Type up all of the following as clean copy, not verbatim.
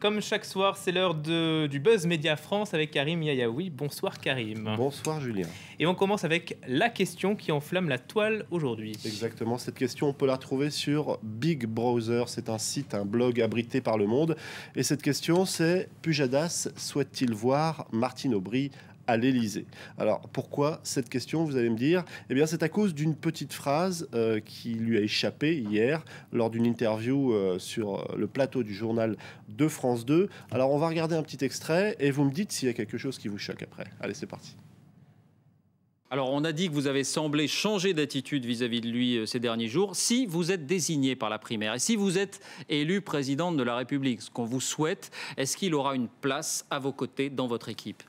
Comme chaque soir, c'est l'heure du Buzz Média France avec Karim Yayaoui. Bonsoir Karim. Bonsoir Julien. Et on commence avec la question qui enflamme la toile aujourd'hui. Exactement, cette question on peut la retrouver sur Big Brother, c'est un site, un blog abrité par Le Monde. Et cette question c'est: Pujadas souhaite-t-il voir Martine Aubry à l'Élysée? Alors pourquoi cette question, vous allez me dire? Eh bien c'est à cause d'une petite phrase qui lui a échappé hier lors d'une interview sur le plateau du journal de France 2. Alors on va regarder un petit extrait et vous me dites s'il y a quelque chose qui vous choque après. Allez, c'est parti. Alors, on a dit que vous avez semblé changer d'attitude vis-à-vis de lui ces derniers jours. Si vous êtes désigné par la primaire et si vous êtes élu présidente de la République, ce qu'on vous souhaite, est-ce qu'il aura une place à vos côtés dans votre équipe?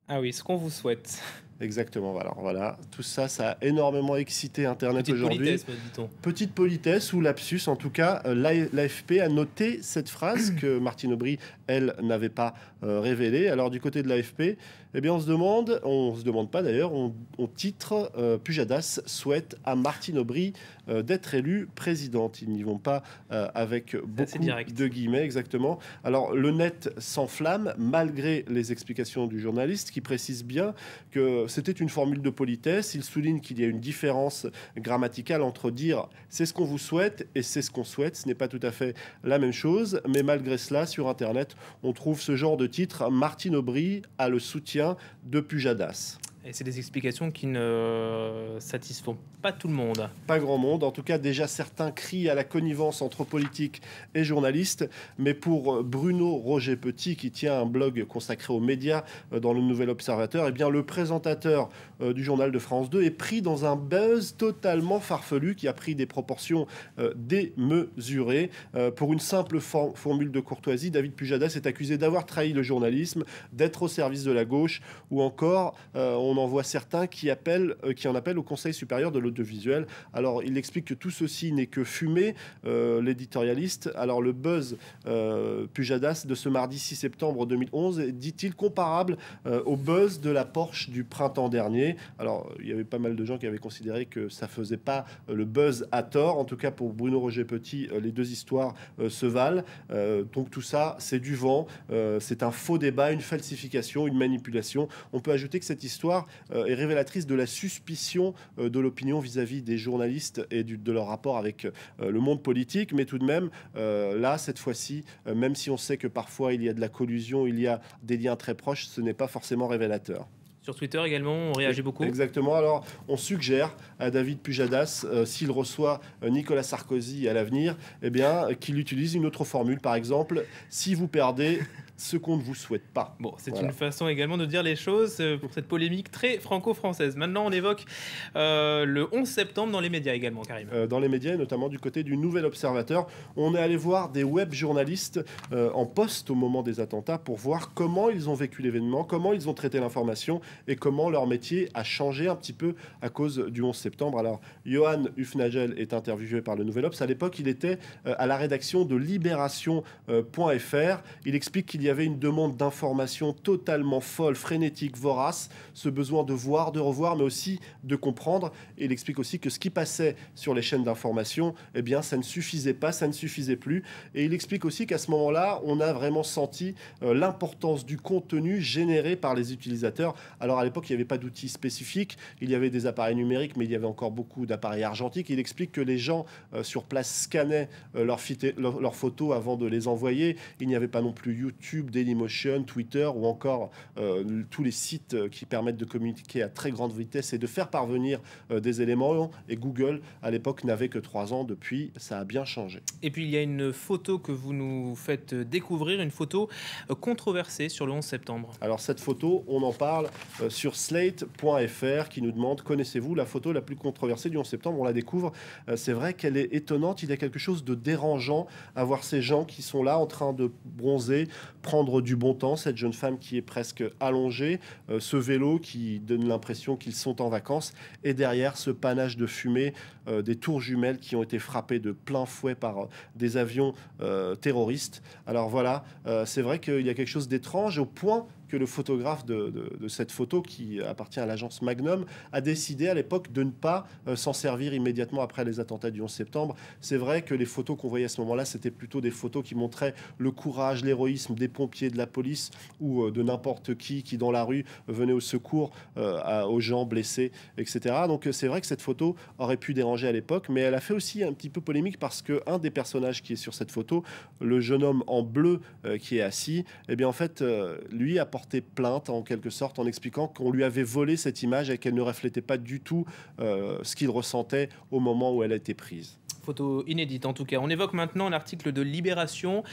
Ah oui, ce qu'on vous souhaite. Exactement, alors voilà, tout ça, ça a énormément excité Internet aujourd'hui. Petite politesse, dit-on. Petite politesse ou lapsus, en tout cas, l'AFP a noté cette phrase que Martine Aubry, elle, n'avait pas révélée. Alors du côté de l'AFP, eh bien on se demande pas d'ailleurs, on titre Pujadas souhaite à Martine Aubry d'être élue présidente. Ils n'y vont pas avec beaucoup de guillemets, exactement. Alors le net s'enflamme malgré les explications du journaliste qui précise bien que c'était une formule de politesse. Il souligne qu'il y a une différence grammaticale entre dire c'est ce qu'on vous souhaite et c'est ce qu'on souhaite. Ce n'est pas tout à fait la même chose, mais malgré cela, sur Internet, on trouve ce genre de titre: Martine Aubry a le soutien de Pujadas. Et c'est des explications qui ne satisfont pas tout le monde. Pas grand monde. En tout cas, déjà certains crient à la connivence entre politiques et journalistes. Mais pour Bruno Roger Petit, qui tient un blog consacré aux médias dans le Nouvel Observateur, eh bien, le présentateur du journal de France 2 est pris dans un buzz totalement farfelu qui a pris des proportions démesurées. Pour une simple formule de courtoisie, David Pujadas est accusé d'avoir trahi le journalisme, d'être au service de la gauche, ou encore on en voit certains qui en appellent au Conseil supérieur de l'audiovisuel. Alors, il explique que tout ceci n'est que fumée, l'éditorialiste. Alors, le buzz Pujadas de ce mardi 6 septembre 2011 est, dit-il, comparable au buzz de la Porsche du printemps dernier. Alors, il y avait pas mal de gens qui avaient considéré que ça faisait pas le buzz à tort. En tout cas, pour Bruno Roger Petit, les deux histoires se valent. Donc, tout ça, c'est du vent. C'est un faux débat, une falsification, une manipulation. On peut ajouter que cette histoire est révélatrice de la suspicion de l'opinion vis-à-vis des journalistes et de leur rapport avec le monde politique. Mais tout de même, là, cette fois-ci, même si on sait que parfois il y a de la collusion, il y a des liens très proches, ce n'est pas forcément révélateur. Sur Twitter également, on réagit beaucoup. Exactement. Alors, on suggère à David Pujadas, s'il reçoit Nicolas Sarkozy à l'avenir, eh bien, qu'il utilise une autre formule. Par exemple, si vous perdez ce qu'on ne vous souhaite pas. Bon, c'est une façon également de dire les choses pour cette polémique très franco-française. Maintenant, on évoque le 11 septembre dans les médias également, Karim. Dans les médias, et notamment du côté du Nouvel Observateur, on est allé voir des web journalistes en poste au moment des attentats pour voir comment ils ont vécu l'événement, comment ils ont traité l'information et comment leur métier a changé un petit peu à cause du 11 septembre. Alors, Johan Hufnagel est interviewé par le Nouvel Obs. À l'époque, il était à la rédaction de Libération.fr. Il explique qu'il y avait une demande d'information totalement folle, frénétique, vorace, ce besoin de voir, de revoir, mais aussi de comprendre. Et il explique aussi que ce qui passait sur les chaînes d'information, eh bien, ça ne suffisait pas, ça ne suffisait plus. Et il explique aussi qu'à ce moment-là, on a vraiment senti l'importance du contenu généré par les utilisateurs. Alors, à l'époque, il n'y avait pas d'outils spécifiques, il y avait des appareils numériques, mais il y avait encore beaucoup d'appareils argentiques. Il explique que les gens sur place scannaient leurs photos avant de les envoyer. Il n'y avait pas non plus YouTube, Dailymotion, Twitter ou encore tous les sites qui permettent de communiquer à très grande vitesse et de faire parvenir des éléments. Et Google, à l'époque, n'avait que 3 ans. Depuis, ça a bien changé. Et puis, il y a une photo que vous nous faites découvrir, une photo controversée sur le 11 septembre. Alors, cette photo, on en parle sur Slate.fr qui nous demande: connaissez-vous la photo la plus controversée du 11 septembre? On la découvre. C'est vrai qu'elle est étonnante. Il y a quelque chose de dérangeant à voir ces gens qui sont là en train de bronzer, prendre du bon temps, cette jeune femme qui est presque allongée, ce vélo qui donne l'impression qu'ils sont en vacances, et derrière ce panache de fumée, des tours jumelles qui ont été frappées de plein fouet par des avions terroristes. Alors voilà, c'est vrai qu'il y a quelque chose d'étrange au point que le photographe de cette photo, qui appartient à l'agence Magnum, a décidé à l'époque de ne pas s'en servir immédiatement après les attentats du 11 septembre. C'est vrai que les photos qu'on voyait à ce moment-là, c'était plutôt des photos qui montraient le courage, l'héroïsme des pompiers, de la police ou de n'importe qui dans la rue venait au secours aux gens blessés, etc. Donc c'est vrai que cette photo aurait pu déranger à l'époque, mais elle a fait aussi un petit peu polémique parce qu'un des personnages qui est sur cette photo, le jeune homme en bleu qui est assis, eh bien en fait, lui a porté plainte en quelque sorte en expliquant qu'on lui avait volé cette image et qu'elle ne reflétait pas du tout ce qu'il ressentait au moment où elle a été prise. Photo inédite en tout cas. On évoque maintenant l'article de Libération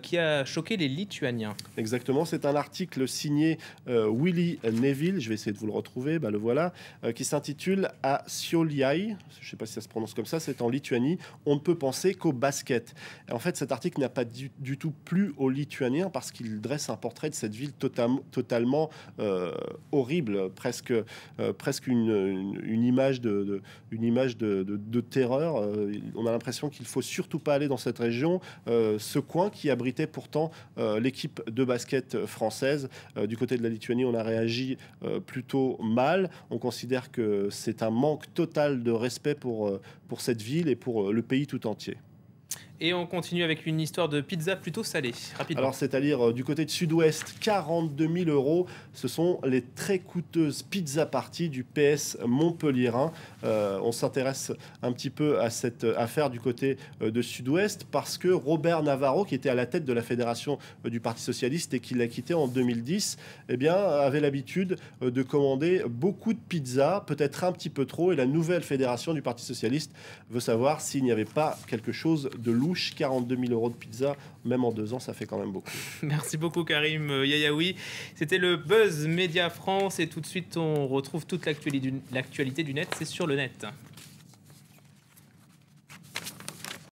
qui a choqué les Lituaniens. Exactement, c'est un article signé Willy Neville, je vais essayer de vous le retrouver, le voilà, qui s'intitule « À Šiauliai », je ne sais pas si ça se prononce comme ça, c'est en Lituanie, on ne peut penser qu'au basket. Et en fait, cet article n'a pas du tout plu aux Lituaniens parce qu'il dresse un portrait de cette ville totalement horrible, presque une image de terreur. On a l'impression qu'il ne faut surtout pas aller dans cette région, ce coin qui abritait pourtant l'équipe de basket française. Du côté de la Lituanie, on a réagi plutôt mal. On considère que c'est un manque total de respect pour cette ville et pour le pays tout entier. Et on continue avec une histoire de pizza plutôt salée, rapidement. Alors, c'est-à-dire du côté de Sud-Ouest, 42 000 €. Ce sont les très coûteuses pizza parties du PS Montpellierin. On s'intéresse un petit peu à cette affaire du côté de Sud-Ouest parce que Robert Navarro, qui était à la tête de la fédération du Parti socialiste et qui l'a quitté en 2010, eh bien, avait l'habitude de commander beaucoup de pizzas, peut-être un petit peu trop. Et la nouvelle fédération du Parti socialiste veut savoir s'il n'y avait pas quelque chose de louche. 42 000 € de pizza, même en 2 ans, ça fait quand même beaucoup. Merci beaucoup Karim Yayaoui. C'était le Buzz Média France et tout de suite on retrouve toute l'actualité du net, c'est sur le net.